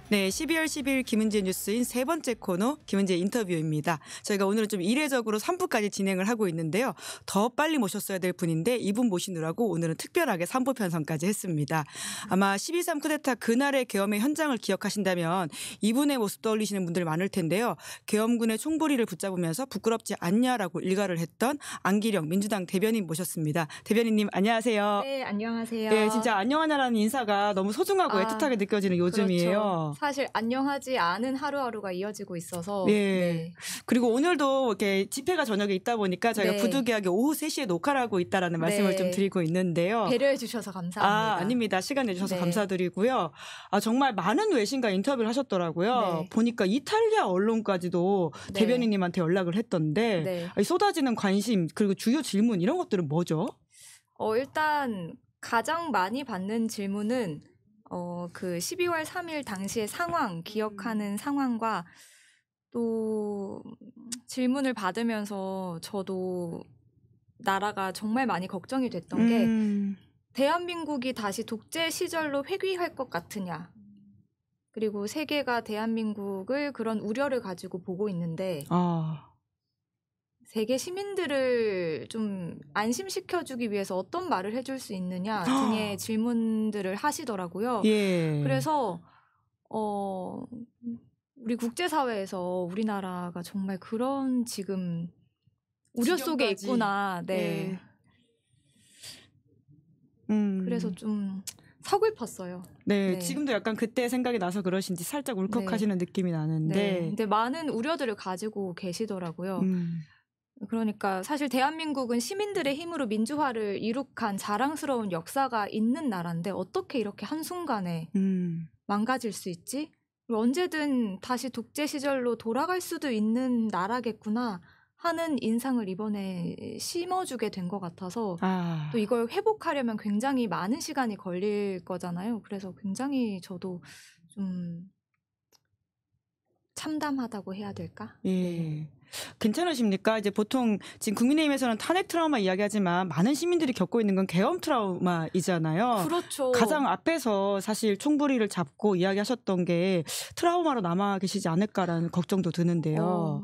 네, 12월 10일 김은재 뉴스인 세 번째 코너 김은재 인터뷰입니다. 저희가 오늘은 좀 이례적으로 3부까지 진행을 하고 있는데요. 더 빨리 모셨어야 될 분인데 이분 모시느라고 오늘은 특별하게 3부 편성까지 했습니다. 아마 12.3 쿠데타 그날의 계엄의 현장을 기억하신다면 이분의 모습 떠올리시는 분들 많을 텐데요. 계엄군의 총부리를 붙잡으면서 부끄럽지 않냐라고 일가를 했던 안기령 민주당 대변인 모셨습니다. 대변인님 안녕하세요. 네, 안녕하세요. 네, 진짜 안녕하냐라는 인사가 너무 소중하고 애틋하게 느껴지는 요즘이에요. 그렇죠. 사실 안녕하지 않은 하루하루가 이어지고 있어서. 네. 네. 그리고 오늘도 이렇게 집회가 저녁에 있다 보니까 저희가 네. 부득이하게 오후 3시에 녹화를 하고 있다라는 말씀을 네. 좀 드리고 있는데요. 배려해 주셔서 감사합니다. 아닙니다. 시간 내주셔서 네. 감사드리고요. 정말 많은 외신과 인터뷰를 하셨더라고요. 네. 보니까 이탈리아 언론까지도 네. 대변인님한테 연락을 했던데 네. 쏟아지는 관심 그리고 주요 질문 이런 것들은 뭐죠? 일단 가장 많이 받는 질문은 그 12월 3일 당시의 상황, 기억하는 상황과 또 질문을 받으면서 저도 나라가 정말 많이 걱정이 됐던 게 대한민국이 다시 독재 시절로 회귀할 것 같으냐. 그리고 세계가 대한민국을 그런 우려를 가지고 보고 있는데 세계 시민들을 좀 안심시켜주기 위해서 어떤 말을 해줄 수 있느냐 등의 질문들을 하시더라고요. 예. 그래서 우리 국제사회에서 우리나라가 정말 그런 지금 우려 속에 지경까지. 있구나. 네. 그래서 좀 서글펐어요. 네, 네. 지금도 약간 그때 생각이 나서 그러신지 살짝 울컥하시는 느낌이 나는데. 네. 근데 많은 우려들을 가지고 계시더라고요. 그러니까 사실 대한민국은 시민들의 힘으로 민주화를 이룩한 자랑스러운 역사가 있는 나라인데 어떻게 이렇게 한순간에 망가질 수 있지? 그리고 언제든 다시 독재 시절로 돌아갈 수도 있는 나라겠구나 하는 인상을 이번에 심어주게 된 것 같아서 또 이걸 회복하려면 굉장히 많은 시간이 걸릴 거잖아요. 그래서 굉장히 저도 좀 참담하다고 해야 될까? 예. 네. 괜찮으십니까? 이제 보통 지금 국민의힘에서는 탄핵 트라우마 이야기하지만 많은 시민들이 겪고 있는 건 계엄 트라우마이잖아요. 그렇죠. 가장 앞에서 사실 총부리를 잡고 이야기하셨던 게 트라우마로 남아 계시지 않을까라는 걱정도 드는데요.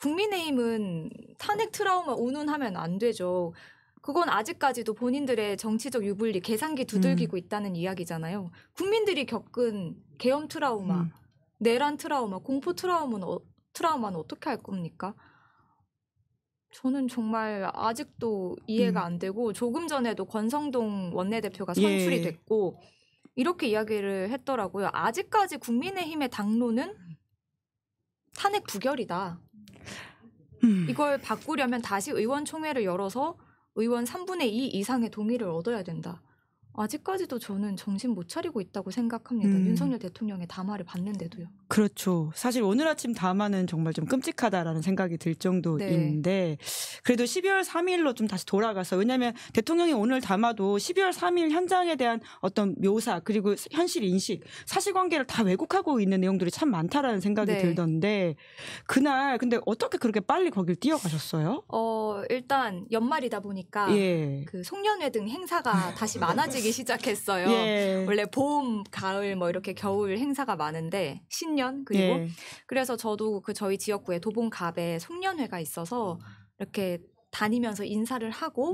국민의힘은 탄핵 트라우마 운운하면 안 되죠. 그건 아직까지도 본인들의 정치적 유불리, 계산기 두들기고 있다는 이야기잖아요. 국민들이 겪은 계엄 트라우마, 내란 트라우마, 공포 트라우마는 어떻게 할 겁니까? 저는 정말 아직도 이해가 안 되고 조금 전에도 권성동 원내대표가 선출이 됐고 이렇게 이야기를 했더라고요. 아직까지 국민의힘의 당론은 탄핵 부결이다. 이걸 바꾸려면 다시 의원총회를 열어서 의원 3분의 2 이상의 동의를 얻어야 된다. 아직까지도 저는 정신 못 차리고 있다고 생각합니다. 윤석열 대통령의 담화를 봤는데도요. 그렇죠. 사실 오늘 아침 담화는 정말 좀 끔찍하다라는 생각이 들 정도인데 그래도 12월 3일로 좀 다시 돌아가서 왜냐하면 대통령이 오늘 담화도 12월 3일 현장에 대한 어떤 묘사 그리고 현실 인식 사실관계를 다 왜곡하고 있는 내용들이 참 많다라는 생각이 들던데 그날 근데 어떻게 그렇게 빨리 거길 뛰어가셨어요? 일단 연말이다 보니까 그 송년회 등 행사가 다시 많아지기 시작했어요. 원래 봄, 가을 뭐 이렇게 겨울 행사가 많은데 신년 그리고 그래서 저도 그 저희 지역구에 도봉갑에 송년회가 있어서 이렇게 다니면서 인사를 하고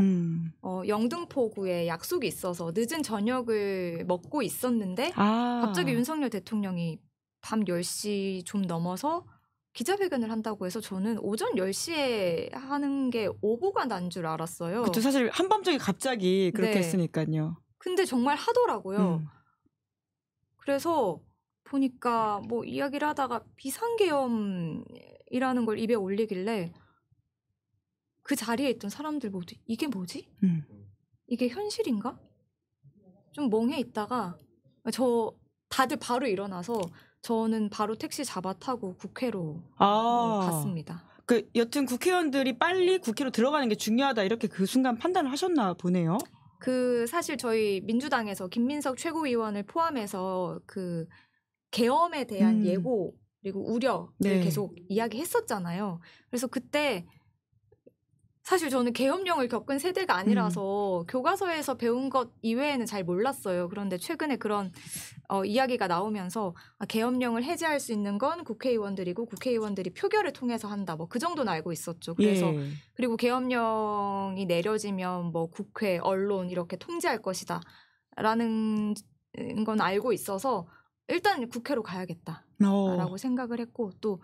영등포구에 약속이 있어서 늦은 저녁을 먹고 있었는데 갑자기 윤석열 대통령이 밤 10시 좀 넘어서 기자회견을 한다고 해서 저는 오전 10시에 하는 게 오보가 난 줄 알았어요. 그렇죠. 사실 한밤중에 갑자기 그렇게 했으니까요. 근데 정말 하더라고요. 그래서 보니까 뭐 이야기를 하다가 비상계엄이라는 걸 입에 올리길래 그 자리에 있던 사람들 모두 이게 뭐지? 이게 현실인가? 좀 멍해 있다가 다들 바로 일어나서 저는 바로 택시 잡아 타고 국회로 갔습니다. 여튼 국회의원들이 빨리 국회로 들어가는 게 중요하다 이렇게 그 순간 판단을 하셨나 보네요. 사실 저희 민주당에서 김민석 최고위원을 포함해서 그 계엄에 대한 예고 그리고 우려를 계속 이야기했었잖아요. 그래서 그때 사실 저는 계엄령을 겪은 세대가 아니라서 교과서에서 배운 것 이외에는 잘 몰랐어요. 그런데 최근에 그런 이야기가 나오면서 계엄령을 해제할 수 있는 건 국회의원들이고 국회의원들이 표결을 통해서 한다. 뭐 그 정도는 알고 있었죠. 그래서 예. 그리고 계엄령이 내려지면 뭐 국회, 언론 이렇게 통제할 것이다. 라는 건 알고 있어서 일단 국회로 가야겠다라고 생각을 했고 또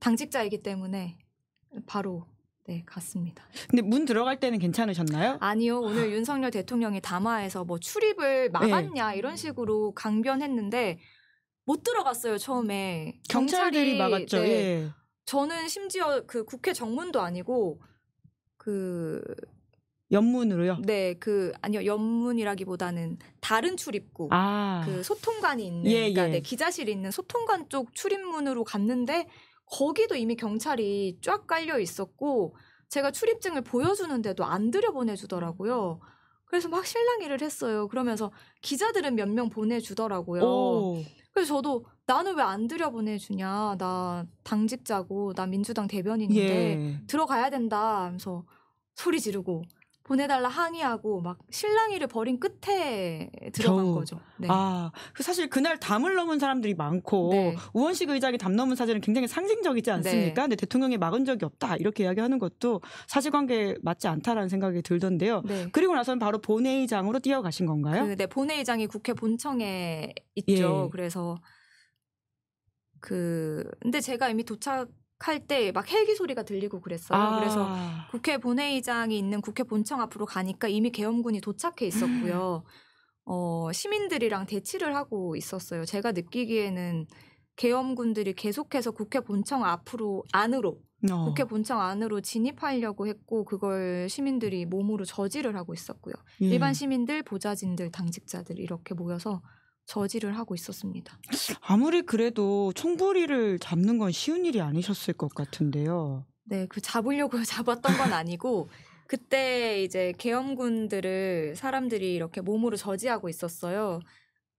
당직자이기 때문에 바로 네, 갔습니다. 근데 문 들어갈 때는 괜찮으셨나요? 아니요. 오늘 윤석열 대통령이 담화에서 뭐 출입을 막았냐 이런 식으로 강변했는데 못 들어갔어요. 처음에. 경찰들이 막았죠. 네, 예. 저는 심지어 그 국회 정문도 아니고 그 연문으로요? 네, 아니요. 연문이라기보다는 다른 출입구. 그 소통관이 있는 그러니까 네, 기자실이 있는 소통관 쪽 출입문으로 갔는데 거기도 이미 경찰이 쫙 깔려 있었고 제가 출입증을 보여주는데도 안 들여보내주더라고요. 그래서 막 실랑이를 했어요. 그러면서 기자들은 몇 명 보내주더라고요. 그래서 저도 나는 왜 안 들여보내주냐. 나 당직자고 나 민주당 대변인인데 들어가야 된다 하면서 소리 지르고 보내달라 항의하고 막 실랑이를 벌인 끝에 들어간 거죠. 네. 사실 그날 담을 넘은 사람들이 많고 우원식 의장이 담 넘은 사진은 굉장히 상징적이지 않습니까? 근데 대통령이 막은 적이 없다 이렇게 이야기하는 것도 사실관계에 맞지 않다라는 생각이 들던데요. 그리고 나서는 바로 본회의장으로 뛰어가신 건가요? 네, 본회의장이 국회 본청에 있죠. 그래서 근데 제가 이미 도착할 때 막 헬기 소리가 들리고 그랬어요. 그래서 국회 본회의장이 있는 국회 본청 앞으로 가니까 이미 계엄군이 도착해 있었고요. 시민들이랑 대치를 하고 있었어요. 제가 느끼기에는 계엄군들이 계속해서 국회 본청 안으로 국회 본청 안으로 진입하려고 했고 그걸 시민들이 몸으로 저지를 하고 있었고요. 일반 시민들, 보좌진들, 당직자들 이렇게 모여서 저지를 하고 있었습니다. 아무리 그래도 총부리를 잡는 건 쉬운 일이 아니셨을 것 같은데요. 네, 잡으려고 잡았던 건 아니고 그때 이제 계엄군들을 사람들이 이렇게 몸으로 저지하고 있었어요.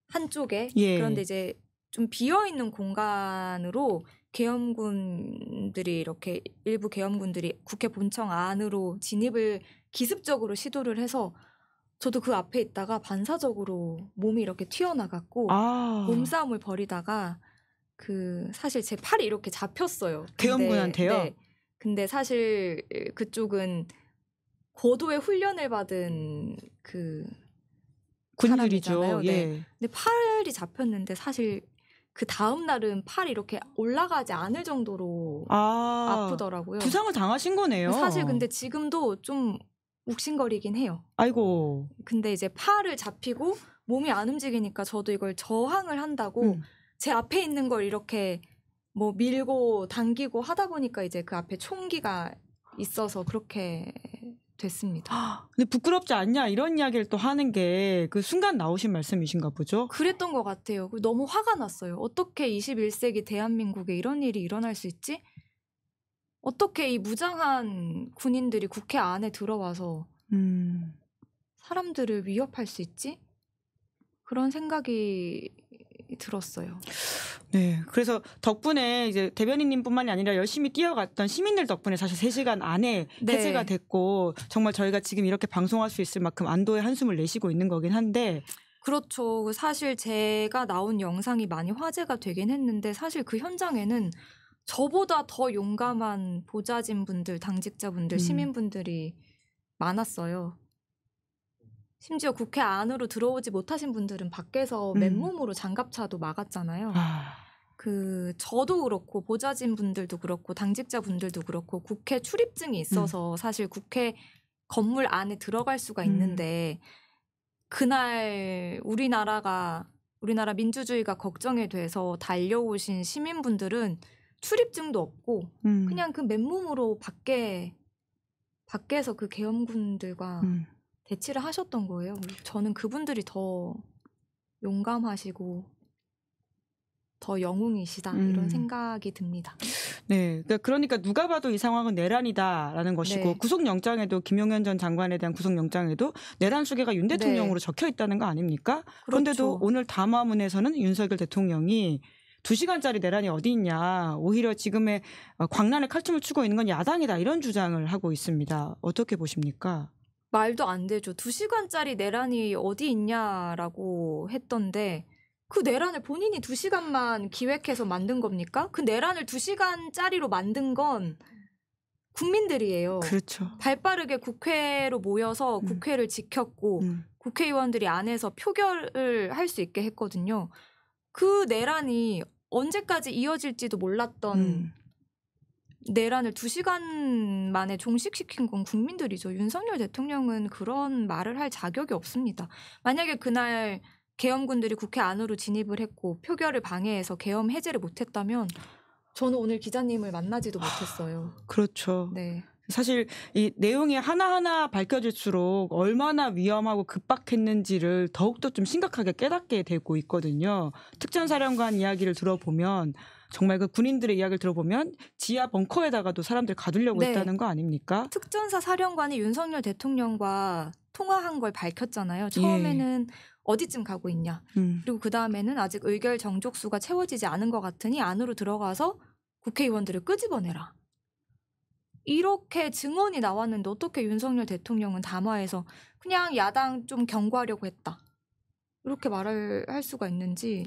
한쪽에. 그런데 이제 좀 비어 있는 공간으로 계엄군들이 이렇게 일부 계엄군들이 국회 본청 안으로 진입을 기습적으로 시도를 해서 저도 그 앞에 있다가 반사적으로 몸이 이렇게 튀어나갔고 몸싸움을 벌이다가 사실 제 팔이 이렇게 잡혔어요. 계엄군한테요? 네. 근데 사실 그쪽은 고도의 훈련을 받은 군인들이죠. 근데 팔이 잡혔는데 사실 그 다음 날은 팔이 이렇게 올라가지 않을 정도로 아프더라고요. 부상을 당하신 거네요. 사실 근데 지금도 좀 욱신거리긴 해요. 아이고. 근데 이제 팔을 잡히고 몸이 안 움직이니까 저도 이걸 저항을 한다고 제 앞에 있는 걸 이렇게 뭐 밀고 당기고 하다 보니까 이제 그 앞에 총기가 있어서 그렇게 됐습니다. 근데 부끄럽지 않냐 이런 이야기를 또 하는 게 그 순간 나오신 말씀이신가 보죠? 그랬던 것 같아요. 너무 화가 났어요. 어떻게 21세기 대한민국에 이런 일이 일어날 수 있지? 어떻게 이 무장한 군인들이 국회 안에 들어와서 사람들을 위협할 수 있지? 그런 생각이 들었어요. 네, 그래서 덕분에 이제 대변인님뿐만이 아니라 열심히 뛰어갔던 시민들 덕분에 사실 3시간 안에 해제가 됐고 정말 저희가 지금 이렇게 방송할 수 있을 만큼 안도의 한숨을 내쉬고 있는 거긴 한데 그렇죠. 사실 제가 나온 영상이 많이 화제가 되긴 했는데 사실 그 현장에는 저보다 더 용감한 보좌진분들, 당직자분들, 시민분들이 많았어요. 심지어 국회 안으로 들어오지 못하신 분들은 밖에서 맨몸으로 장갑차도 막았잖아요. 저도 그렇고 보좌진분들도 그렇고 당직자분들도 그렇고 국회 출입증이 있어서 사실 국회 건물 안에 들어갈 수가 있는데 그날 우리나라 민주주의가 걱정이 돼서 달려오신 시민분들은 출입증도 없고 그냥 그 맨몸으로 밖에서 그 계엄군들과 대치를 하셨던 거예요. 저는 그분들이 더 용감하시고 더 영웅이시다 이런 생각이 듭니다. 네, 그러니까 누가 봐도 이 상황은 내란이다라는 것이고 구속영장에도 김용현 전 장관에 대한 구속영장에도 내란 수괴가 윤 대통령으로 적혀 있다는 거 아닙니까? 그런데도 오늘 담화문에서는 윤석열 대통령이 2시간짜리 내란이 어디 있냐. 오히려 지금의 광란의 칼춤을 추고 있는 건 야당이다. 이런 주장을 하고 있습니다. 어떻게 보십니까? 말도 안 되죠. 2시간짜리 내란이 어디 있냐라고 했던데 그 내란을 본인이 2시간만 기획해서 만든 겁니까? 그 내란을 2시간짜리로 만든 건 국민들이에요. 그렇죠. 발빠르게 국회로 모여서 국회를 지켰고 국회의원들이 안에서 표결을 할 수 있게 했거든요. 그 내란이 언제까지 이어질지도 몰랐던 내란을 2시간 만에 종식시킨 건 국민들이죠. 윤석열 대통령은 그런 말을 할 자격이 없습니다. 만약에 그날 계엄군들이 국회 안으로 진입을 했고 표결을 방해해서 계엄 해제를 못했다면 저는 오늘 기자님을 만나지도 못했어요. 그렇죠. 네. 사실 이 내용이 하나하나 밝혀질수록 얼마나 위험하고 급박했는지를 더욱더 좀 심각하게 깨닫게 되고 있거든요. 특전사령관 이야기를 들어보면 정말 그 군인들의 이야기를 들어보면 지하 벙커에다가도 사람들 가두려고 네. 했다는 거 아닙니까? 특전사 사령관이 윤석열 대통령과 통화한 걸 밝혔잖아요. 처음에는 어디쯤 가고 있냐. 그리고 그다음에는 아직 의결 정족수가 채워지지 않은 것 같으니 안으로 들어가서 국회의원들을 끄집어내라. 이렇게 증언이 나왔는데 어떻게 윤석열 대통령은 담화에서 그냥 야당 좀 경고하려고 했다. 이렇게 말을 할 수가 있는지.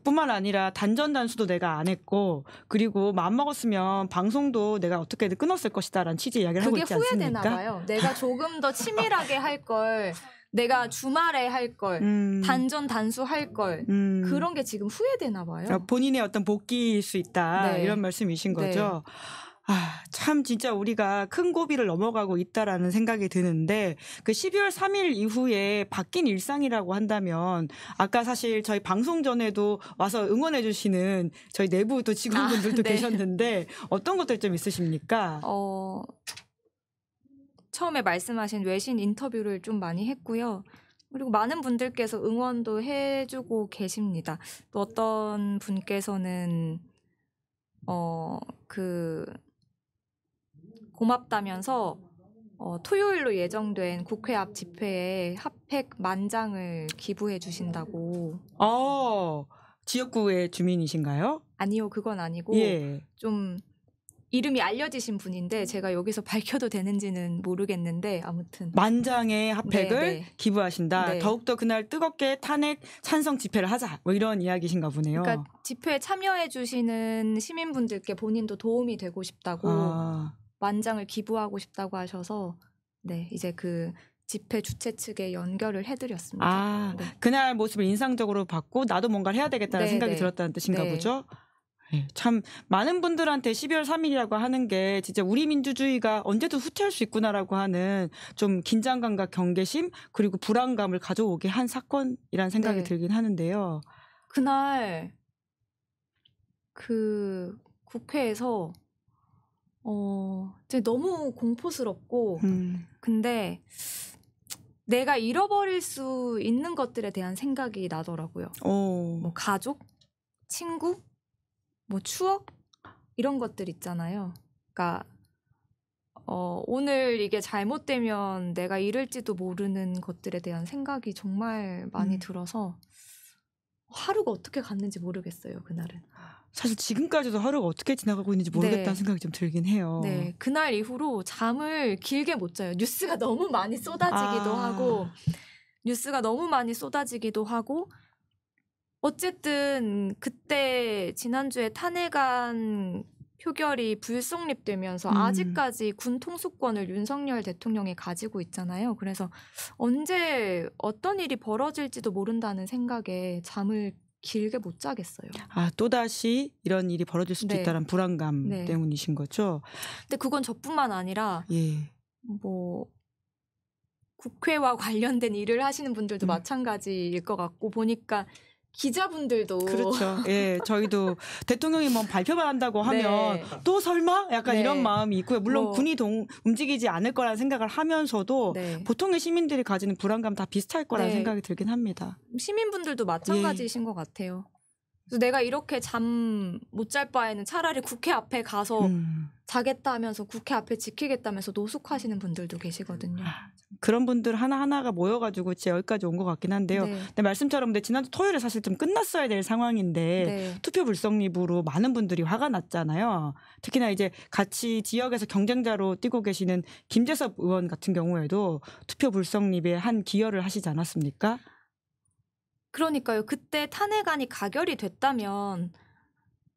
뿐만 아니라 단전 단수도 내가 안 했고 그리고 마음먹었으면 방송도 내가 어떻게든 끊었을 것이다라는 취지의 이야기를 하고 있지 않습니까? 그게 후회되나 봐요. 내가 조금 더 치밀하게 할 걸, 내가 주말에 할 걸, 단전 단수 할 걸, 그런 게 지금 후회되나 봐요. 본인의 어떤 복귀일 수 있다. 네. 이런 말씀이신 거죠. 네. 참 진짜 우리가 큰 고비를 넘어가고 있다라는 생각이 드는데 그 12월 3일 이후에 바뀐 일상이라고 한다면 아까 사실 저희 방송 전에도 와서 응원해 주시는 저희 내부 또 직원분들도 네. 계셨는데 어떤 것들 좀 있으십니까? 처음에 말씀하신 외신 인터뷰를 좀 많이 했고요. 그리고 많은 분들께서 응원도 해주고 계십니다. 또 어떤 분께서는 고맙다면서 토요일로 예정된 국회 앞 집회에 핫팩 10,000장을 기부해 주신다고. 지역구의 주민이신가요? 아니요, 그건 아니고 예. 좀 이름이 알려지신 분인데 제가 여기서 밝혀도 되는지는 모르겠는데 아무튼 10,000장의 핫팩을 네. 기부하신다. 네. 더욱더 그날 뜨겁게 탄핵 찬성 집회를 하자. 뭐 이런 이야기신가 보네요. 그러니까 집회에 참여해 주시는 시민분들께 본인도 도움이 되고 싶다고 10,000장을 기부하고 싶다고 하셔서 네, 이제 그 집회 주최 측에 연결을 해드렸습니다. 네. 그날 모습을 인상적으로 봤고 나도 뭔가를 해야 되겠다는 생각이 들었다는 뜻인가 보죠. 참 많은 분들한테 12월 3일이라고 하는 게 진짜 우리 민주주의가 언제든 후퇴할 수 있구나라고 하는 좀 긴장감과 경계심 그리고 불안감을 가져오게 한 사건이라는 생각이 들긴 하는데요. 그날 그 국회에서 이제 너무 공포스럽고 근데 내가 잃어버릴 수 있는 것들에 대한 생각이 나더라고요. 뭐 가족, 친구, 뭐 추억 이런 것들 있잖아요. 그러니까 오늘 이게 잘못되면 내가 잃을지도 모르는 것들에 대한 생각이 정말 많이 들어서 하루가 어떻게 갔는지 모르겠어요. 그날은. 사실 지금까지도 하루가 어떻게 지나가고 있는지 모르겠다는 생각이 좀 들긴 해요. 네, 그날 이후로 잠을 길게 못 자요. 뉴스가 너무 많이 쏟아지기도 하고 어쨌든 그때 지난주에 탄핵안 표결이 불성립되면서 아직까지 군 통수권을 윤석열 대통령이 가지고 있잖아요. 그래서 언제 어떤 일이 벌어질지도 모른다는 생각에 잠을 길게 못 자겠어요. 또다시 이런 일이 벌어질 수도 있다는 불안감 때문이신 거죠? 근데 그건 저뿐만 아니라 뭐 국회와 관련된 일을 하시는 분들도 마찬가지일 것 같고 보니까 기자분들도 그렇죠. 예, 저희도 대통령이 뭐 발표만 한다고 하면 또 설마 약간 이런 마음이 있고요. 물론 군이 움직이지 않을 거라는 생각을 하면서도 보통의 시민들이 가지는 불안감 다 비슷할 거라는 생각이 들긴 합니다. 시민분들도 마찬가지이신 것 같아요. 그래서 내가 이렇게 잠 못 잘 바에는 차라리 국회 앞에 가서 자겠다 하면서 국회 앞에 지키겠다면서 노숙하시는 분들도 계시거든요. 그런 분들 하나하나가 모여가지고 진짜 여기까지 온 것 같긴 한데요. 네. 근데 말씀처럼 근데 지난주 토요일에 사실 좀 끝났어야 될 상황인데 네. 투표 불성립으로 많은 분들이 화가 났잖아요. 특히나 이제 같이 지역에서 경쟁자로 뛰고 계시는 김재섭 의원 같은 경우에도 투표 불성립에 한 기여를 하시지 않았습니까? 그러니까요. 그때 탄핵안이 가결이 됐다면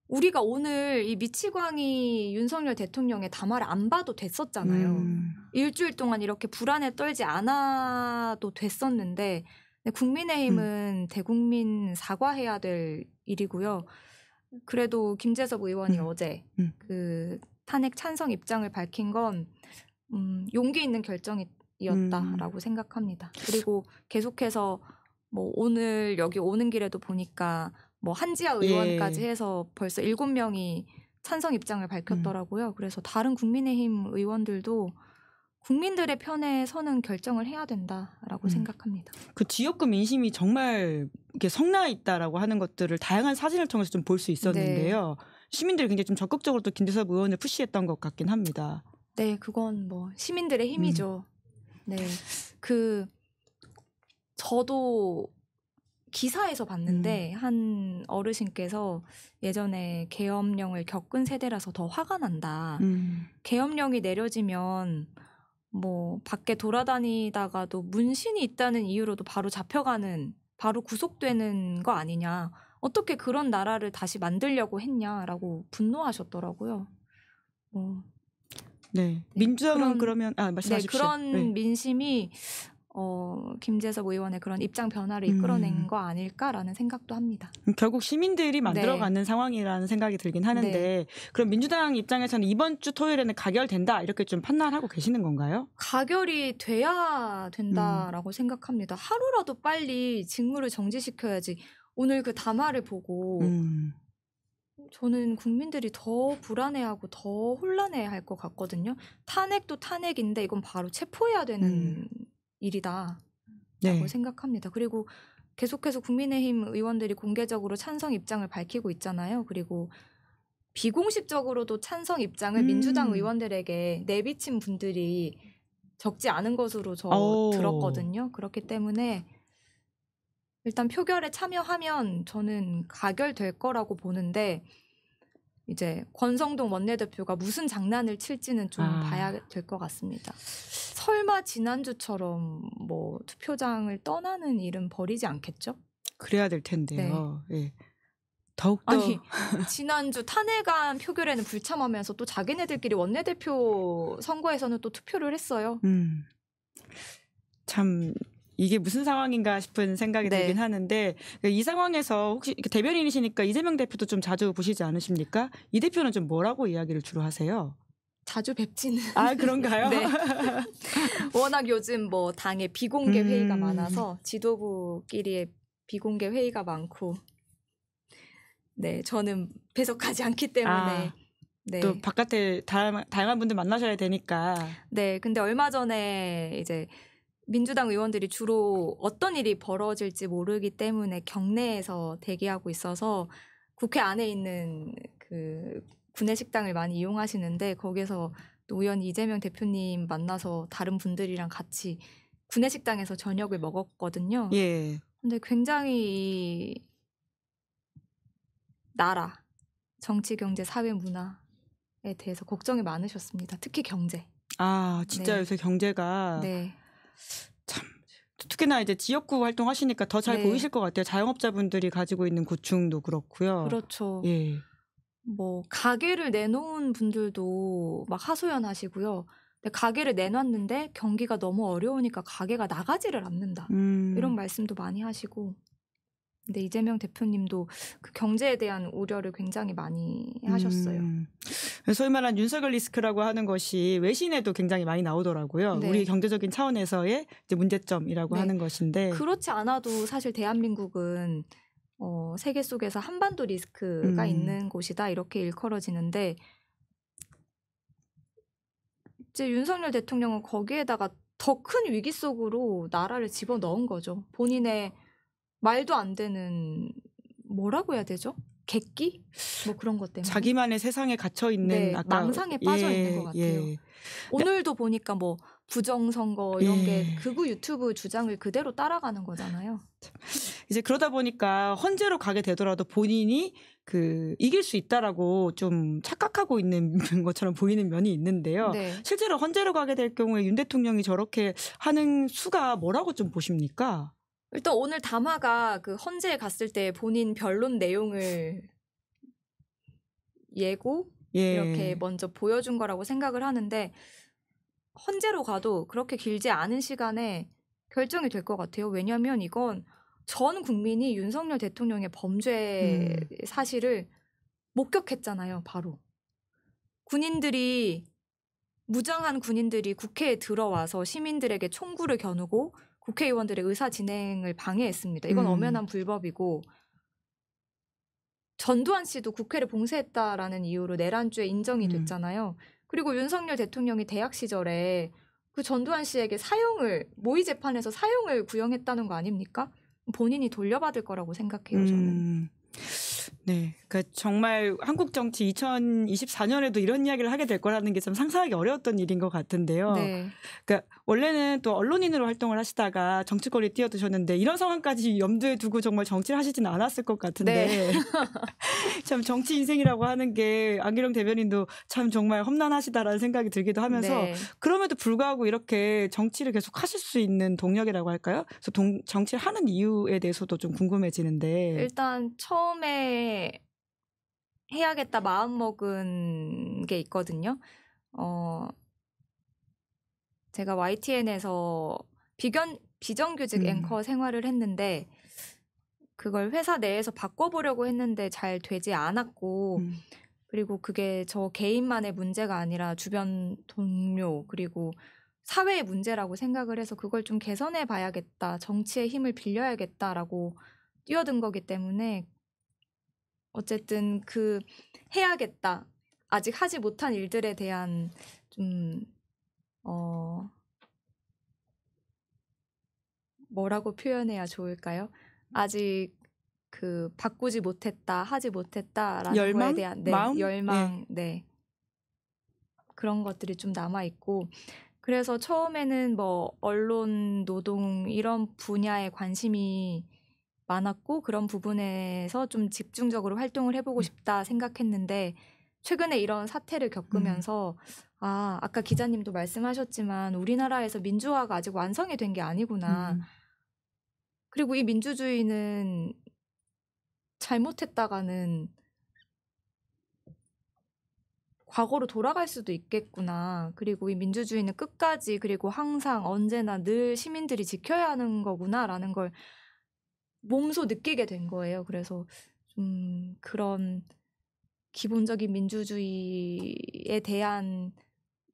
우리가 오늘 이 미치광이 윤석열 대통령의 담화를 안 봐도 됐었잖아요. 일주일 동안 이렇게 불안에 떨지 않아도 됐었는데 국민의힘은 대국민 사과해야 될 일이고요. 그래도 김재섭 의원이 어제 그 탄핵 찬성 입장을 밝힌 건 용기 있는 결정이었다라고 생각합니다. 그리고 계속해서 뭐 오늘 여기 오는 길에도 보니까 뭐 한지아 의원까지 해서 벌써 7명이 찬성 입장을 밝혔더라고요. 그래서 다른 국민의힘 의원들도 국민들의 편에 서는 결정을 해야 된다라고 생각합니다. 그 지역구 민심이 정말 이렇게 성나 있다라고 하는 것들을 다양한 사진을 통해서 좀 볼 수 있었는데요. 네. 시민들이 굉장히 좀 적극적으로 또 김재섭 의원을 푸시했던 것 같긴 합니다. 네, 그건 뭐 시민들의 힘이죠. 네, 저도 기사에서 봤는데 한 어르신께서 예전에 계엄령을 겪은 세대라서 더 화가 난다. 계엄령이 내려지면 뭐 밖에 돌아다니다가도 문신이 있다는 이유로도 바로 잡혀가는, 바로 구속되는 거 아니냐. 어떻게 그런 나라를 다시 만들려고 했냐라고 분노하셨더라고요. 네, 민주당은 그러면 말씀하십시오. 네, 그런 민심이 김재섭 의원의 그런 입장 변화를 이끌어낸 거 아닐까라는 생각도 합니다. 결국 시민들이 만들어가는 상황이라는 생각이 들긴 하는데 그럼 민주당 입장에서는 이번 주 토요일에는 가결된다 이렇게 좀 판단하고 계시는 건가요? 가결이 돼야 된다라고 생각합니다. 하루라도 빨리 직무를 정지시켜야지. 오늘 그 담화를 보고 저는 국민들이 더 불안해하고 더 혼란해할 것 같거든요. 탄핵도 탄핵인데 이건 바로 체포해야 되는 일이다라고 생각합니다. 그리고 계속해서 국민의힘 의원들이 공개적으로 찬성 입장을 밝히고 있잖아요. 그리고 비공식적으로도 찬성 입장을 민주당 의원들에게 내비친 분들이 적지 않은 것으로 들었거든요. 그렇기 때문에 일단 표결에 참여하면 저는 가결될 거라고 보는데 이제 권성동 원내대표가 무슨 장난을 칠지는 좀 봐야 될 것 같습니다. 설마 지난주처럼 뭐 투표장을 떠나는 일은 벌이지 않겠죠? 그래야 될 텐데요. 네. 더욱더 아니 지난주 탄핵안 표결에는 불참하면서 또 자기네들끼리 원내대표 선거에서는 또 투표를 했어요. 참 이게 무슨 상황인가 싶은 생각이 들긴 하는데 이 상황에서 혹시 대변인이시니까 이재명 대표도 좀 자주 보시지 않으십니까? 이 대표는 좀 뭐라고 이야기를 주로 하세요? 자주 뵙지는. 그런가요? 네. 워낙 요즘 뭐 당의 비공개 회의가 많아서 지도부끼리의 비공개 회의가 많고 네, 저는 배석하지 않기 때문에 또 바깥에 다양한 분들 만나셔야 되니까. 네, 근데 얼마 전에 이제 민주당 의원들이 주로 어떤 일이 벌어질지 모르기 때문에 경내에서 대기하고 있어서 국회 안에 있는 그 구내식당을 많이 이용하시는데 거기서 또 우연히 이재명 대표님 만나서 다른 분들이랑 같이 구내식당에서 저녁을 먹었거든요. 예. 근데 굉장히 나라, 정치, 경제, 사회, 문화에 대해서 걱정이 많으셨습니다. 특히 경제. 진짜 요새 경제가 참 특히나 이제 지역구 활동하시니까 더 잘 보이실 것 같아요. 자영업자분들이 가지고 있는 고충도 그렇고요. 그렇죠. 예. 뭐 가게를 내놓은 분들도 막 하소연하시고요. 근데 가게를 내놨는데 경기가 너무 어려우니까 가게가 나가지를 않는다. 이런 말씀도 많이 하시고. 근데 이재명 대표님도 그 경제에 대한 우려를 굉장히 많이 하셨어요. 소위 말한 윤석열 리스크라고 하는 것이 외신에도 굉장히 많이 나오더라고요. 우리 경제적인 차원에서의 이제 문제점이라고 하는 것인데 그렇지 않아도 사실 대한민국은 세계 속에서 한반도 리스크가 있는 곳이다 이렇게 일컬어지는데 이제 윤석열 대통령은 거기에다가 더 큰 위기 속으로 나라를 집어넣은 거죠. 본인의 말도 안 되는 뭐라고 해야 되죠? 객기? 뭐 그런 것 때문에 자기만의 세상에 갇혀 있는 네, 아까 망상에 빠져 있는 것 같아요. 예. 오늘도 보니까 뭐 부정선거 이런 게 예. 극우 유튜브 주장을 그대로 따라가는 거잖아요. 이제 그러다 보니까 헌재로 가게 되더라도 본인이 그 이길 수 있다라고 좀 착각하고 있는 것처럼 보이는 면이 있는데요. 네. 실제로 헌재로 가게 될 경우에 윤 대통령이 저렇게 하는 수가 뭐라고 좀 보십니까? 일단 오늘 담화가 그 헌재에 갔을 때 본인 변론 내용을 예고 이렇게 예. 먼저 보여준 거라고 생각을 하는데 헌재로 가도 그렇게 길지 않은 시간에 결정이 될 것 같아요. 왜냐하면 이건 전 국민이 윤석열 대통령의 범죄 사실을 목격했잖아요. 바로. 군인들이 무장한 군인들이 국회에 들어와서 시민들에게 총구를 겨누고 국회의원들의 의사 진행을 방해했습니다. 이건 엄연한 불법이고 전두환 씨도 국회를 봉쇄했다라는 이유로 내란죄 인정이 됐잖아요. 그리고 윤석열 대통령이 대학 시절에 그 전두환 씨에게 모의 재판에서 사형을 구형했다는 거 아닙니까? 본인이 돌려받을 거라고 생각해요, 저는. 네, 그러니까 정말 한국 정치 2024년에도 이런 이야기를 하게 될 거라는 게 참 상상하기 어려웠던 일인 것 같은데요. 네. 그러니까 원래는 또 언론인으로 활동을 하시다가 정치권에 뛰어드셨는데 이런 상황까지 염두에 두고 정말 정치를 하시지는 않았을 것 같은데 네. 참 정치 인생이라고 하는 게 안기령 대변인도 참 정말 험난하시다라는 생각이 들기도 하면서 네. 그럼에도 불구하고 이렇게 정치를 계속 하실 수 있는 동력이라고 할까요? 그래서 정치를 하는 이유에 대해서도 좀 궁금해지는데 일단 처음에 해야겠다 마음먹은 게 있거든요. 제가 YTN에서 비정규직 앵커 생활을 했는데 그걸 회사 내에서 바꿔보려고 했는데 잘 되지 않았고 그리고 그게 저 개인만의 문제가 아니라 주변 동료 그리고 사회의 문제라고 생각을 해서 그걸 좀 개선해 봐야겠다. 정치의 힘을 빌려야겠다라고 뛰어든 거기 때문에 어쨌든 해야겠다. 아직 하지 못한 일들에 대한 좀 뭐라고 표현해야 좋을까요? 아직 바꾸지 못했다, 하지 못했다라는 거에 열망? 대한 마음? 열망, 그런 것들이 좀 남아 있고 그래서 처음에는 뭐 언론, 노동 이런 분야에 관심이 많았고 그런 부분에서 좀 집중적으로 활동을 해보고 싶다 생각했는데 최근에 이런 사태를 겪으면서 아까 기자님도 말씀하셨지만 우리나라에서 민주화가 아직 완성이 된 게 아니구나. 그리고 이 민주주의는 잘못했다가는 과거로 돌아갈 수도 있겠구나. 그리고 이 민주주의는 끝까지 그리고 항상 언제나 늘 시민들이 지켜야 하는 거구나라는 걸 몸소 느끼게 된 거예요. 그래서 좀 그런 기본적인 민주주의에 대한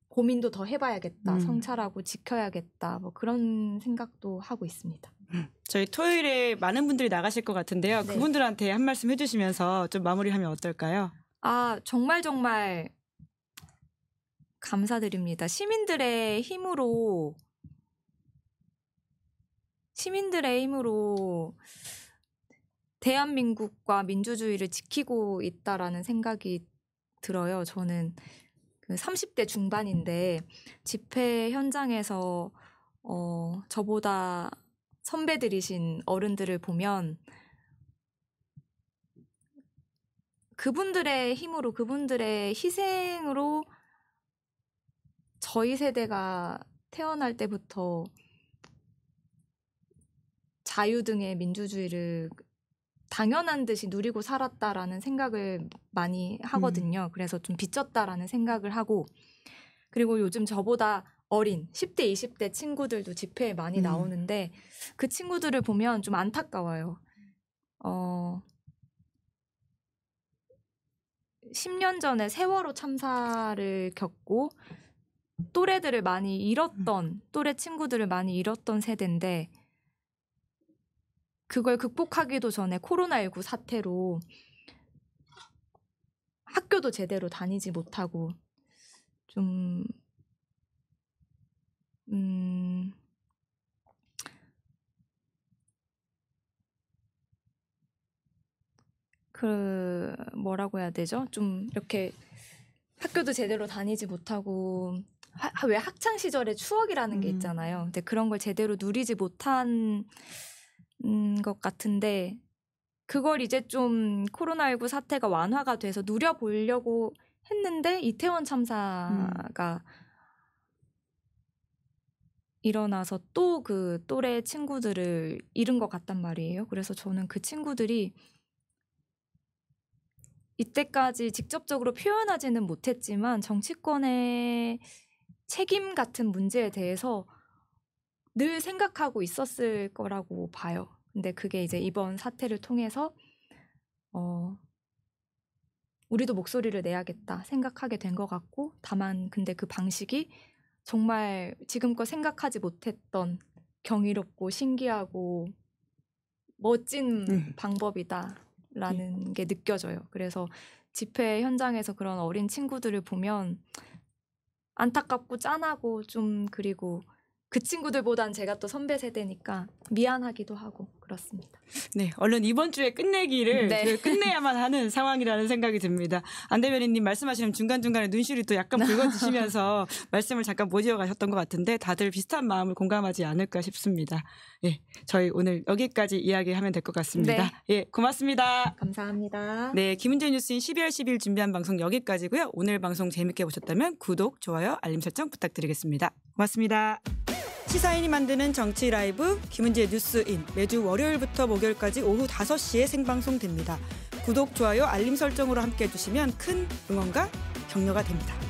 고민도 더 해봐야겠다. 성찰하고 지켜야겠다. 뭐 그런 생각도 하고 있습니다. 저희 토요일에 많은 분들이 나가실 것 같은데요. 네. 그분들한테 한 말씀 해주시면서 좀 마무리하면 어떨까요? 정말 감사드립니다. 시민들의 힘으로 대한민국과 민주주의를 지키고 있다라는 생각이 들어요. 저는 30대 중반인데 집회 현장에서 저보다 선배들이신 어른들을 보면 그분들의 힘으로 그분들의 희생으로 저희 세대가 태어날 때부터 자유 등의 민주주의를 당연한 듯이 누리고 살았다라는 생각을 많이 하거든요. 그래서 좀 빚졌다라는 생각을 하고 그리고 요즘 저보다 어린 10대, 20대 친구들도 집회에 많이 나오는데 그 친구들을 보면 좀 안타까워요. 10년 전에 세월호 참사를 겪고 또래들을 많이 잃었던 또래 친구들을 많이 잃었던 세대인데 그걸 극복하기도 전에 코로나19 사태로 학교도 제대로 다니지 못하고 좀 그 뭐라고 해야 되죠? 좀 이렇게 학교도 제대로 다니지 못하고 왜 학창 시절의 추억이라는 게 있잖아요. 근데 그런 걸 제대로 누리지 못한 것 같은데 그걸 이제 좀 코로나19 사태가 완화가 돼서 누려보려고 했는데 이태원 참사가 일어나서 또 그 또래 친구들을 잃은 것 같단 말이에요. 그래서 저는 그 친구들이 이때까지 직접적으로 표현하지는 못했지만 정치권의 책임 같은 문제에 대해서 늘 생각하고 있었을 거라고 봐요. 근데 그게 이제 이번 사태를 통해서 우리도 목소리를 내야겠다 생각하게 된 것 같고, 다만 근데 그 방식이 정말 지금껏 생각하지 못했던 경이롭고 신기하고 멋진 방법이다라는 게 느껴져요. 그래서 집회 현장에서 그런 어린 친구들을 보면 안타깝고 짠하고 좀, 그리고 그 친구들보단 제가 또 선배 세대니까 미안하기도 하고 그렇습니다. 네, 얼른 이번 주에 끝내기를 네. 끝내야만 하는 상황이라는 생각이 듭니다. 안 대변인님 말씀하시는 중간중간에 눈시울이 또 약간 붉어지시면서 말씀을 잠깐 못 이어가셨던 것 같은데 다들 비슷한 마음을 공감하지 않을까 싶습니다. 예, 저희 오늘 여기까지 이야기하면 될 것 같습니다. 네. 예, 고맙습니다. 감사합니다. 네, 김은재 뉴스인 12월 10일 준비한 방송 여기까지고요. 오늘 방송 재밌게 보셨다면 구독, 좋아요, 알림 설정 부탁드리겠습니다. 고맙습니다. 시사인이 만드는 정치 라이브 김은재 뉴스인 매주 월요일부터 목요일까지 오후 5시에 생방송됩니다. 구독, 좋아요, 알림 설정으로 함께해 주시면 큰 응원과 격려가 됩니다.